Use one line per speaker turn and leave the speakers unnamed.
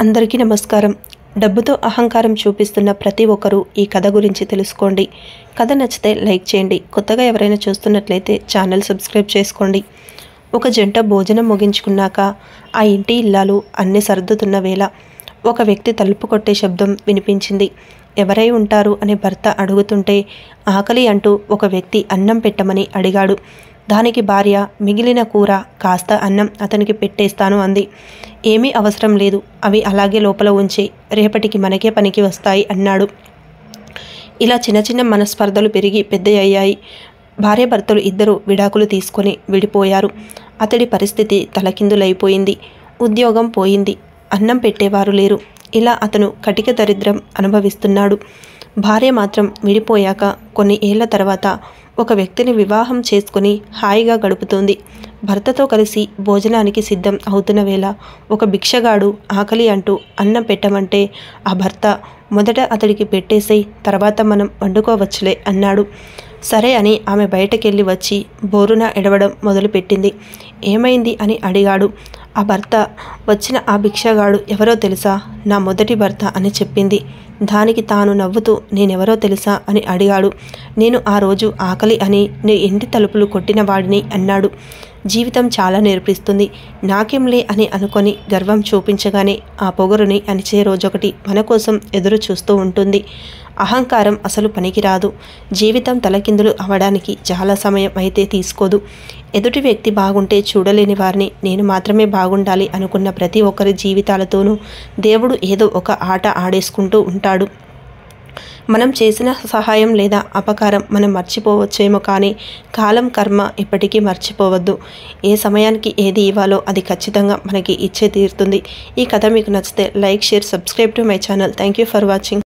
అందరికీ నమస్కారం. డబ్బుతో అహంకారం చూపిస్తున్న ప్రతి ఒక్కరూ ఈ కథ గురించి తెలుసుకోండి. కథ నచ్చితే లైక్ చేయండి. కొత్తగా ఎవరైనా చూస్తున్నట్లయితే ఛానల్ సబ్స్క్రైబ్ చేసుకోండి. ఒక జంట భోజనం ముగించుకున్నాక ఆ ఇంటి ఇల్లాలు అన్నీ సర్దుతున్న వేళ ఒక వ్యక్తి తలుపు కొట్టే శబ్దం వినిపించింది. ఎవరై ఉంటారు అని భర్త అడుగుతుంటే ఆకలి అంటూ ఒక వ్యక్తి అన్నం పెట్టమని అడిగాడు. దానికి భార్య మిగిలిన కూర కాస్త అన్నం అతనికి పెట్టేస్తాను అంది. ఏమీ అవసరం లేదు, అవి అలాగే లోపల ఉంచి రేపటికి మనకే పనికి వస్తాయి అన్నాడు. ఇలా చిన్న చిన్న మనస్పర్ధలు పెరిగి పెద్దయ్యాయి. భార్యాభర్తలు ఇద్దరు విడాకులు తీసుకొని విడిపోయారు. అతడి పరిస్థితి తలకిందులైపోయింది. ఉద్యోగం పోయింది, అన్నం పెట్టేవారు లేరు. ఇలా అతను కటిక దరిద్రం అనుభవిస్తున్నాడు. భార్య మాత్రం విడిపోయాక కొన్ని ఏళ్ల తర్వాత ఒక వ్యక్తిని వివాహం చేసుకుని హాయిగా గడుపుతోంది. భర్తతో కలిసి భోజనానికి సిద్ధం అవుతున్న వేళ ఒక భిక్షగాడు ఆకలి అంటూ అన్నం పెట్టమంటే ఆ భర్త మొదట అతడికి పెట్టేసి తర్వాత మనం వండుకోవచ్చులే అన్నాడు. సరే అని ఆమె బయటకెళ్ళి వచ్చి బోరున ఎడవడం మొదలుపెట్టింది. ఏమైంది అని అడిగాడు. ఆ భర్త వచ్చిన ఆ భిక్షగాడు ఎవరో తెలుసా, నా మొదటి భర్త అని చెప్పింది. దానికి తాను నవ్వుతూ నేనెవరో తెలుసా అని అడిగాడు. నేను ఆ రోజు ఆకలి అని నీ ఇంటి తలుపులు కొట్టిన వాడిని అన్నాడు. జీవితం చాలా నేర్పిస్తుంది. నాకేంలే అని అనుకొని గర్వం చూపించగానే ఆ పొగరుని అణిచే రోజొకటి మన కోసం ఎదురు చూస్తూ ఉంటుంది. అహంకారం అసలు పనికిరాదు. జీవితం తలకిందులు అవ్వడానికి చాలా సమయం అయితే తీసుకోదు. ఎదుటి వ్యక్తి బాగుంటే చూడలేని వారిని నేను మాత్రమే బాగుండాలి అనుకున్న ప్రతి ఒక్కరి జీవితాలతోనూ దేవుడు ఏదో ఒక ఆట ఆడేసుకుంటూ ఉంటాడు. మనం చేసిన సహాయం లేదా అపకారం మనం మర్చిపోవచ్చేమో, కానీ కాలం కర్మ ఎప్పటికీ మర్చిపోవద్దు. ఏ సమయానికి ఏది ఇవ్వాలో అది ఖచ్చితంగా మనకి ఇచ్చే తీరుతుంది. ఈ కథ మీకు నచ్చితే like, share, subscribe to my channel. Thank you for watching.